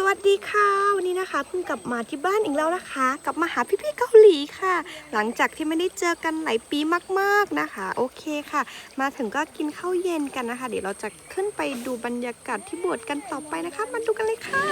วัสดีค่ะวันนี้นะคะเพิ่งกลับมาที่บ้านอีกแล้วนะคะกลับมาหาพี่ๆเกาหลีค่ะ หลังจากที่ไม่ได้เจอกันหลายปีมากๆนะคะโอเคค่ะ มาถึงก็กินข้าวเย็นกันนะคะเดี๋ยวเราจะขึ้นไปดูบรรยากาศที่โบสถ์กันต่อไปนะคะมาดูกันเลยค่ะ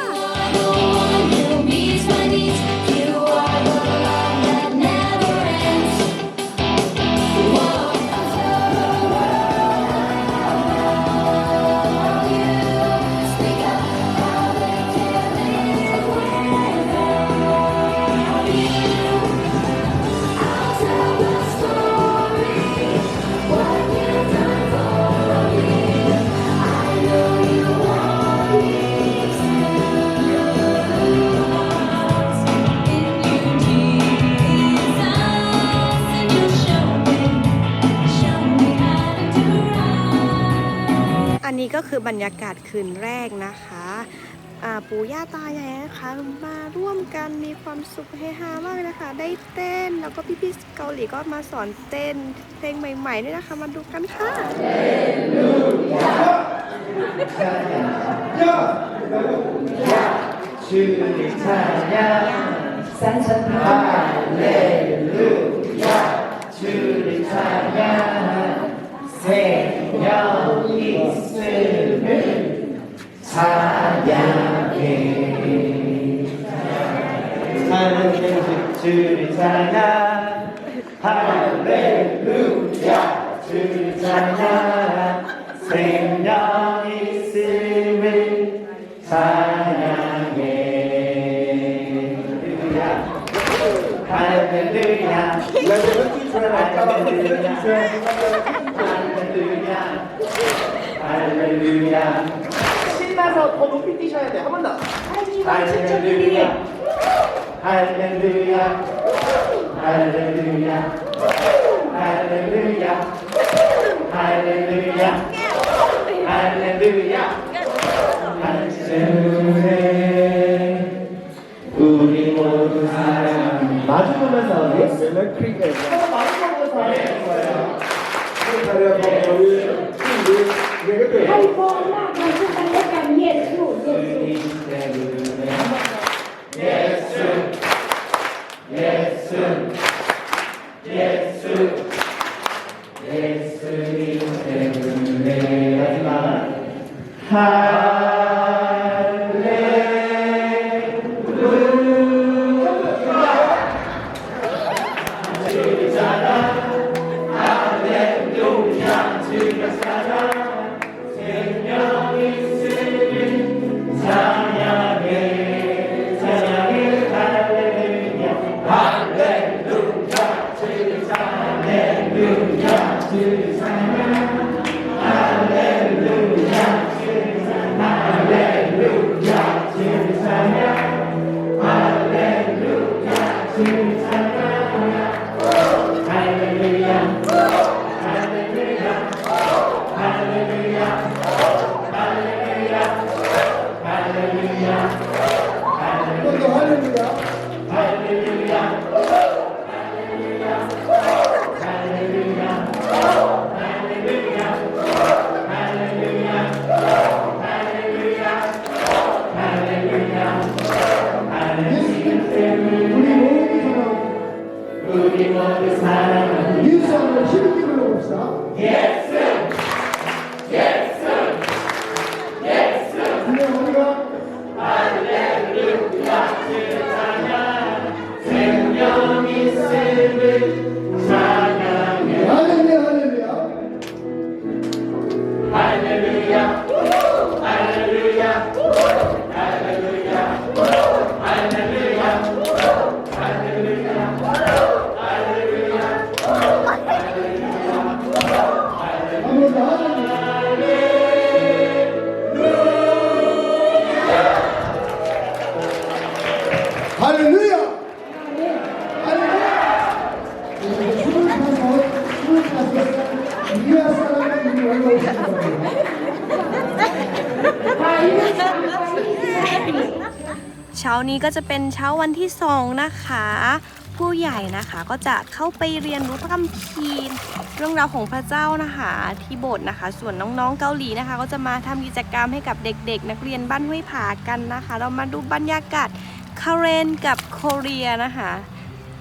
อันนี้ก็คือบรรยากาศคืนแรกนะคะปู่ย่าตายายนะคะมาร่วมกันมีความสุขเฮฮามากเลยนะคะได้เต้นแล้วก็พี่ๆเกาหลีก็มาสอนเต้นเพลงใหม่ๆด้วยนะคะมาดูกันค่ะ주를 찬양 할렐루야 주를 찬양 생명 있음을 찬양해 주를 찬양 할렐루야 주를 찬양 생명 있음을 찬양해 할렐루야 할렐루야 할렐루야 신나서 더 높이 뛰셔야 돼. 한 번 더. 할렐루야 할렐루야 할렐루야 할렐루야 할렐루야 할렐루야 할렐루야 우리 모두 사랑 마주보면서 예스 크리켓 마주보면서 사랑하는 거예요. 예수 예수 예수 예수님 때문에 마지막 우리 모두 사랑하는 예수 한번 힘있게 불러봅시다. 예수 예수 예수 근데 우리가 할렐루야 주를 찬양 생명 있음을 찬양해 할렐루야 할렐루야 할렐루야 할렐루야 할렐루야 할렐루야 할렐루야 아무도 할렐루야 할렐루야 춤을 타서 이해할 사람이 올라오시기 바랍니다. เช้านี้ก็จะเป็นเช้าวันที่2นะคะ ผู้ใหญ่นะคะก็จะเข้าไปเรียนรู้พระคัมภีร์เรื่องราวของพระเจ้านะคะที่โบสถ์นะคะ ส่วนน้องๆเกาหลีนะคะ ก็จะมาทำกิจกรรมให้กับเด็กๆนักเรียนบ้านห้วยผากันนะคะ เรามาดูบรรยากาศคาเรนกับโคเรียนะคะ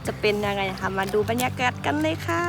จะเป็นยังไงนะคะมาดูบรรยากาศกันเลยค่ะ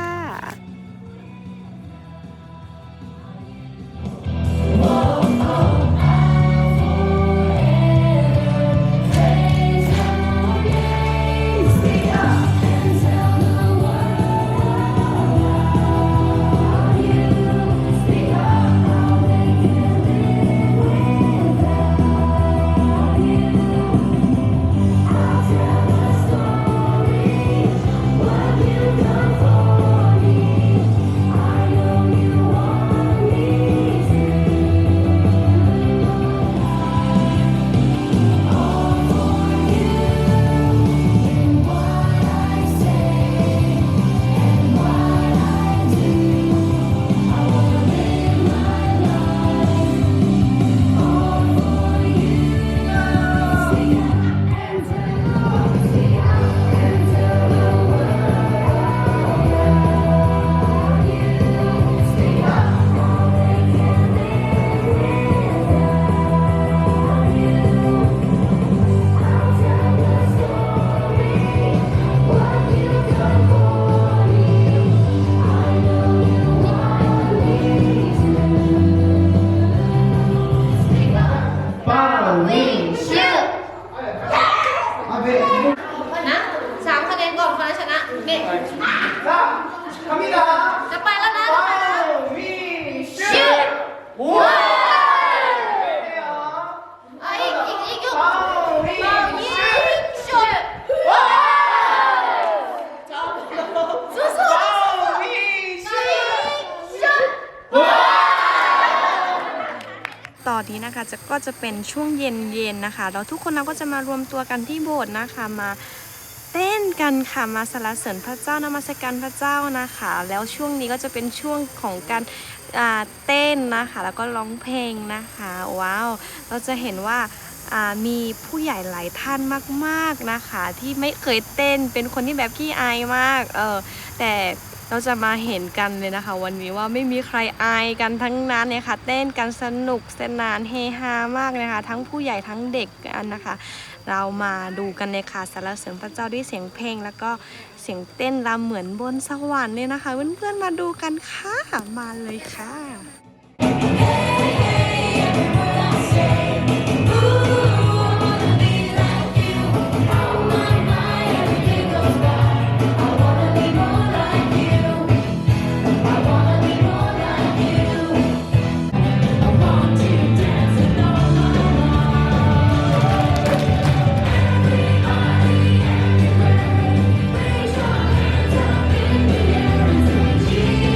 นะ3 คะแนนก่อนคนละชนะเด็ก 갑니다. จะไปแล้วนะจะไปแล้ว ชื่อว้าว อีกยุชุดสู้ๆชุด ตอนนี้นะคะก็จะเป็นช่วงเย็นๆนะคะแล้วทุกคนเราก็จะมารวมตัวกันที่โบสถ์นะคะมาเต้นกันค่ะมาสรรเสริญพระเจ้านมัสการพระเจ้านะคะแล้วช่วงนี้ก็จะเป็นช่วงของการเต้นนะคะแล้วก็ร้องเพลงนะคะว้าวเราจะเห็นว่ามีผู้ใหญ่หลายท่านมากๆนะคะที่ไม่เคยเต้นเป็นคนที่แบบขี้อายมากแต่เราจะมาเห็นกันเลยนะคะวันนี้ว่าไม่มีใครอายกันทั้งนั้นเนี่ยค่ะเต้นกันสนุกสนานเฮฮามากเลยค่ะทั้งผู้ใหญ่ทั้งเด็กกันนะคะ เรามาดูกันเลยค่ะสรรเสริญพระเจ้าด้วยเสียงเพลงแล้วก็เสียงเต้นรำเหมือนบนสวรรค์เลยนะคะเพื่อนๆมาดูกันค่ะมาเลยค่ะ Jesus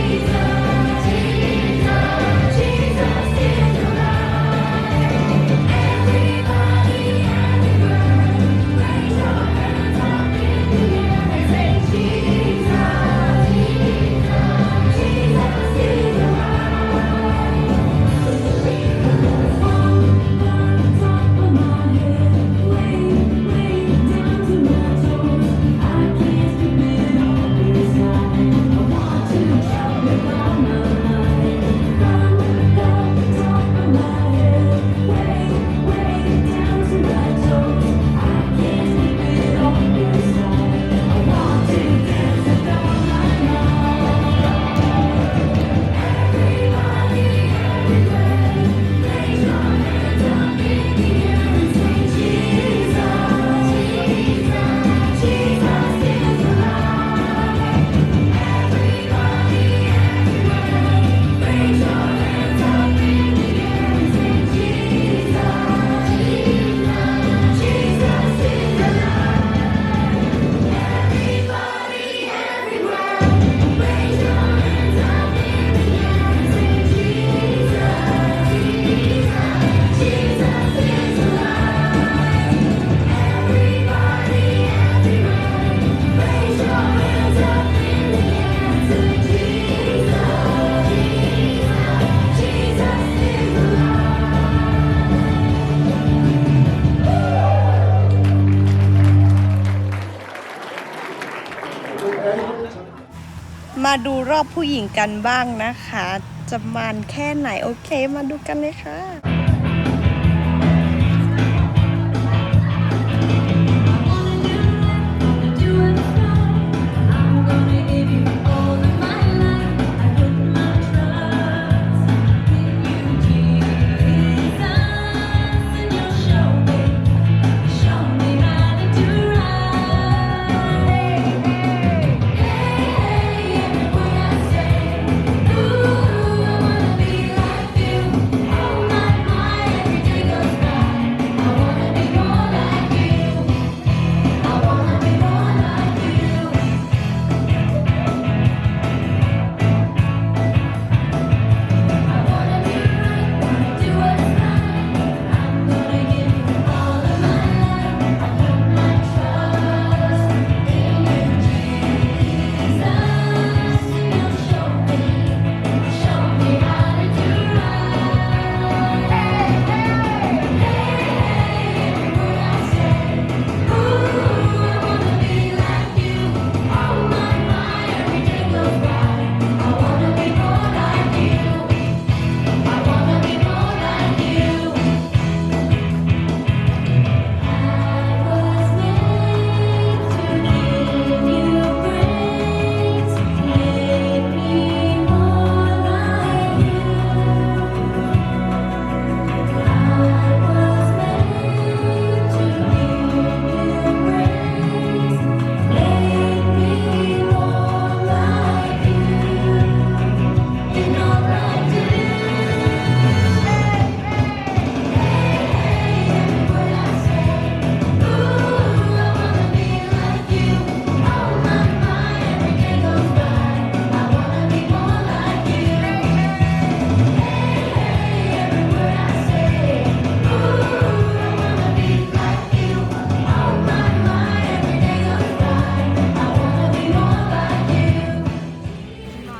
ดูรอบผู้หญิงกันบ้างนะคะ จะมันแค่ไหนโอเคมาดูกันเลยค่ะ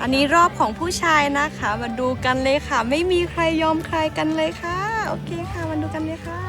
อันนี้รอบของผู้ชายนะคะมาดูกันเลยค่ะ ไม่มีใครยอมใครกันเลยค่ะโอเคค่ะมาดูกันเลยค่ะ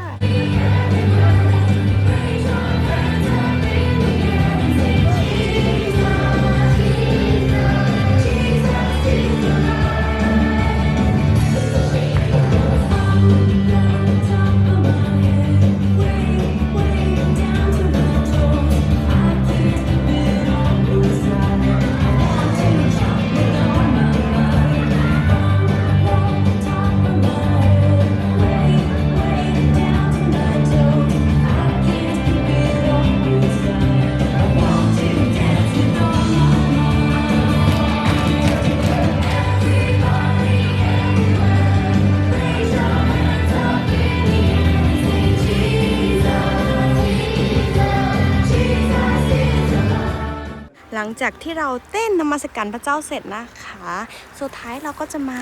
หลังจากที่เราเต้นนมัสการพระเจ้าเสร็จนะคะสุดท้ายเราก็จะมา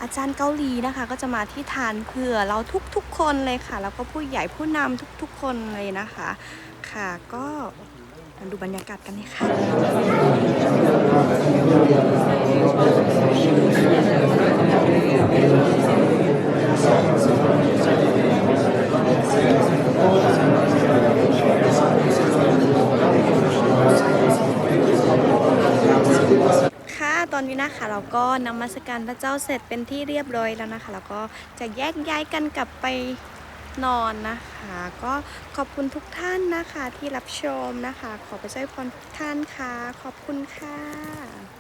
อาจารย์เกาหลีนะคะก็จะมาที่ฐานเผื่อเราทุกๆคนเลยค่ะแล้วก็ผู้ใหญ่ผู้นำทุกๆคนเลยนะคะค่ะก็มาดูบรรยากาศกันเลยค่ะตอนนี้นะคะเราก็นมัสการพระเจ้าเสร็จเป็นที่เรียบร้อยแล้วนะคะแล้วก็จะแยกย้ายกันกลับไปนอนนะคะก็ขอบคุณทุกท่านนะคะที่รับชมนะคะขอไปช่วยพรทุกท่านค่ะขอบคุณค่ะ